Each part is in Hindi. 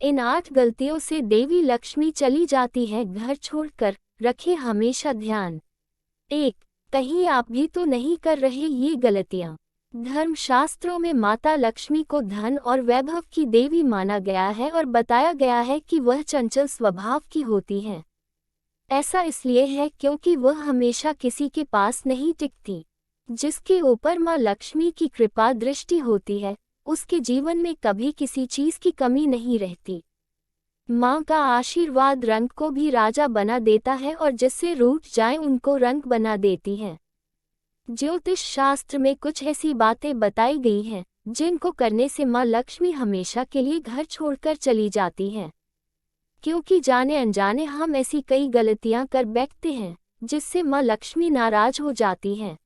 इन 8 गलतियों से देवी लक्ष्मी चली जाती है घर छोड़कर। रखें हमेशा ध्यान। 1. कहीं आप भी तो नहीं कर रहे ये गलतियां। धर्मशास्त्रों में माता लक्ष्मी को धन और वैभव की देवी माना गया है और बताया गया है कि वह चंचल स्वभाव की होती हैं। ऐसा इसलिए है क्योंकि वह हमेशा किसी के पास नहीं टिकती। जिसके ऊपर माँ लक्ष्मी की कृपा दृष्टि होती है, उसके जीवन में कभी किसी चीज की कमी नहीं रहती। माँ का आशीर्वाद रंग को भी राजा बना देता है और जिससे रूठ जाए उनको रंग बना देती है। ज्योतिष शास्त्र में कुछ ऐसी बातें बताई गई हैं जिनको करने से माँ लक्ष्मी हमेशा के लिए घर छोड़कर चली जाती हैं। क्योंकि जाने अनजाने हम ऐसी कई गलतियां कर बैठते हैं जिससे माँ लक्ष्मी नाराज हो जाती हैं।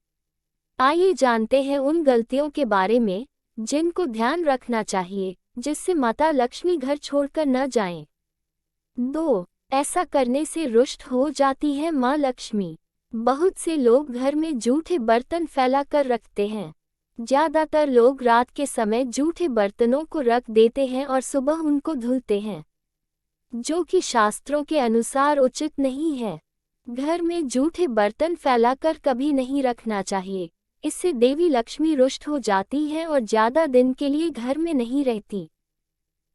आइए जानते हैं उन गलतियों के बारे में जिनको ध्यान रखना चाहिए जिससे माता लक्ष्मी घर छोड़कर न जाएं। 2. ऐसा करने से रुष्ट हो जाती है माँ लक्ष्मी। बहुत से लोग घर में जूठे बर्तन फैला कर रखते हैं। ज्यादातर लोग रात के समय जूठे बर्तनों को रख देते हैं और सुबह उनको धुलते हैं, जो कि शास्त्रों के अनुसार उचित नहीं है। घर में जूठे बर्तन फैलाकर कभी नहीं रखना चाहिए। इससे देवी लक्ष्मी रुष्ट हो जाती है और ज्यादा दिन के लिए घर में नहीं रहती।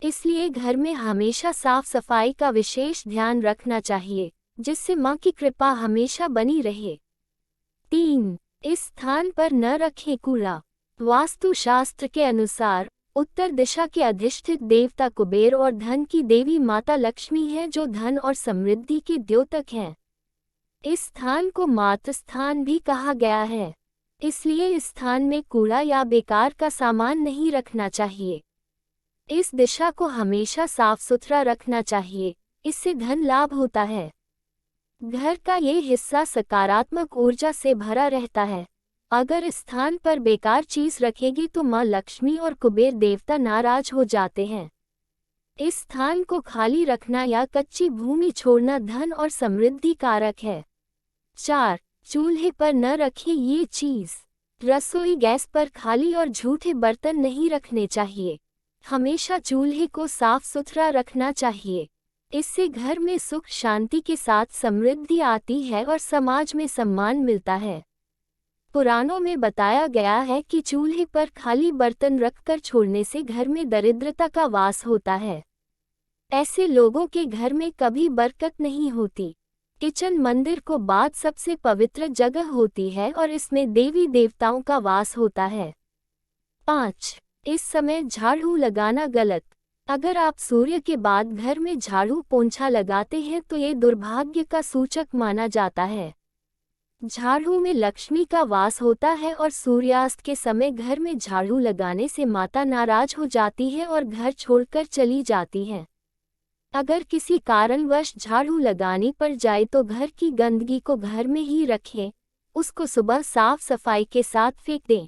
इसलिए घर में हमेशा साफ सफाई का विशेष ध्यान रखना चाहिए जिससे माँ की कृपा हमेशा बनी रहे। 3. इस स्थान पर न रखें कूड़ा। वास्तु शास्त्र के अनुसार उत्तर दिशा के अधिष्ठित देवता कुबेर और धन की देवी माता लक्ष्मी है, जो धन और समृद्धि के द्योतक हैं। इस स्थान को मातृ स्थान भी कहा गया है। इसलिए इस स्थान में कूड़ा या बेकार का सामान नहीं रखना चाहिए। इस दिशा को हमेशा साफ सुथरा रखना चाहिए, इससे धन लाभ होता है। घर का ये हिस्सा सकारात्मक ऊर्जा से भरा रहता है। अगर इस स्थान पर बेकार चीज रखेगी तो माँ लक्ष्मी और कुबेर देवता नाराज हो जाते हैं। इस स्थान को खाली रखना या कच्ची भूमि छोड़ना धन और समृद्धि कारक है। 4. चूल्हे पर न रखें ये चीज। रसोई गैस पर खाली और झूठे बर्तन नहीं रखने चाहिए। हमेशा चूल्हे को साफ सुथरा रखना चाहिए। इससे घर में सुख शांति के साथ समृद्धि आती है और समाज में सम्मान मिलता है। पुराणों में बताया गया है कि चूल्हे पर खाली बर्तन रखकर छोड़ने से घर में दरिद्रता का वास होता है। ऐसे लोगों के घर में कभी बरकत नहीं होती। किचन मंदिर को बाद सबसे पवित्र जगह होती है और इसमें देवी देवताओं का वास होता है। 5. इस समय झाड़ू लगाना गलत। अगर आप सूर्य के बाद घर में झाड़ू पोंछा लगाते हैं तो ये दुर्भाग्य का सूचक माना जाता है। झाड़ू में लक्ष्मी का वास होता है और सूर्यास्त के समय घर में झाड़ू लगाने से माता नाराज हो जाती है और घर छोड़कर चली जाती है। अगर किसी कारणवश झाड़ू लगानी पड़ जाए तो घर की गंदगी को घर में ही रखें, उसको सुबह साफ सफाई के साथ फेंक दें।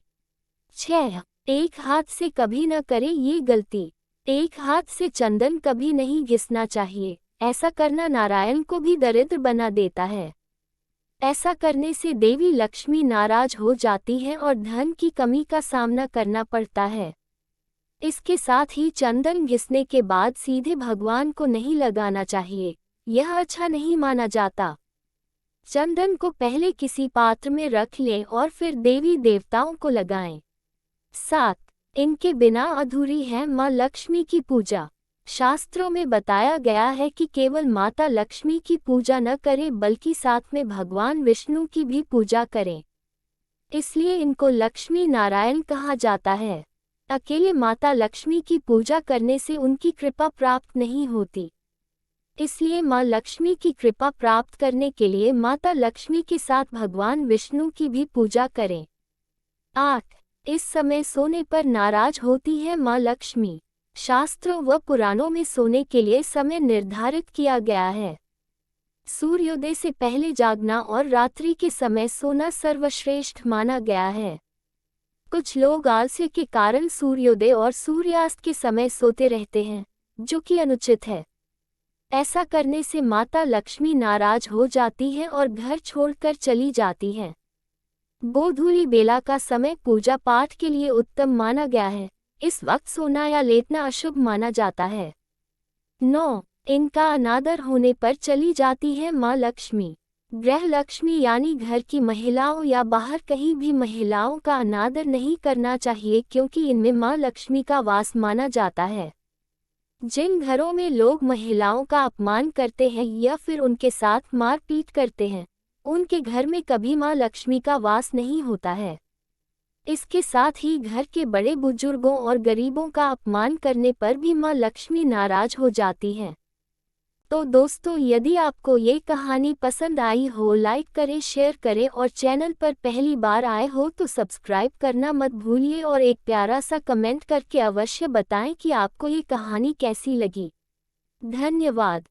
6. एक हाथ से कभी न करें ये गलती। एक हाथ से चंदन कभी नहीं घिसना चाहिए। ऐसा करना नारायण को भी दरिद्र बना देता है। ऐसा करने से देवी लक्ष्मी नाराज हो जाती है और धन की कमी का सामना करना पड़ता है। इसके साथ ही चंदन घिसने के बाद सीधे भगवान को नहीं लगाना चाहिए, यह अच्छा नहीं माना जाता। चंदन को पहले किसी पात्र में रख लें और फिर देवी देवताओं को लगाएं। 7. इनके बिना अधूरी है माँ लक्ष्मी की पूजा। शास्त्रों में बताया गया है कि केवल माता लक्ष्मी की पूजा न करें बल्कि साथ में भगवान विष्णु की भी पूजा करें। इसलिए इनको लक्ष्मी नारायण कहा जाता है। अकेले माता लक्ष्मी की पूजा करने से उनकी कृपा प्राप्त नहीं होती। इसलिए माँ लक्ष्मी की कृपा प्राप्त करने के लिए माता लक्ष्मी के साथ भगवान विष्णु की भी पूजा करें। 8. इस समय सोने पर नाराज होती है माँ लक्ष्मी। शास्त्रों व पुराणों में सोने के लिए समय निर्धारित किया गया है। सूर्योदय से पहले जागना और रात्रि के समय सोना सर्वश्रेष्ठ माना गया है। कुछ लोग आलस्य के कारण सूर्योदय और सूर्यास्त के समय सोते रहते हैं, जो कि अनुचित है। ऐसा करने से माता लक्ष्मी नाराज हो जाती है और घर छोड़कर चली जाती है। गोधूली बेला का समय पूजा पाठ के लिए उत्तम माना गया है। इस वक्त सोना या लेटना अशुभ माना जाता है। 9. इनका अनादर होने पर चली जाती है माँ लक्ष्मी। गृह लक्ष्मी यानी घर की महिलाओं या बाहर कहीं भी महिलाओं का अनादर नहीं करना चाहिए, क्योंकि इनमें माँ लक्ष्मी का वास माना जाता है। जिन घरों में लोग महिलाओं का अपमान करते हैं या फिर उनके साथ मारपीट करते हैं, उनके घर में कभी माँ लक्ष्मी का वास नहीं होता है। इसके साथ ही घर के बड़े बुजुर्गों और गरीबों का अपमान करने पर भी माँ लक्ष्मी नाराज हो जाती हैं। तो दोस्तों, यदि आपको ये कहानी पसंद आई हो, लाइक करें, शेयर करें और चैनल पर पहली बार आए हो तो सब्सक्राइब करना मत भूलिए और एक प्यारा सा कमेंट करके अवश्य बताएं कि आपको ये कहानी कैसी लगी। धन्यवाद।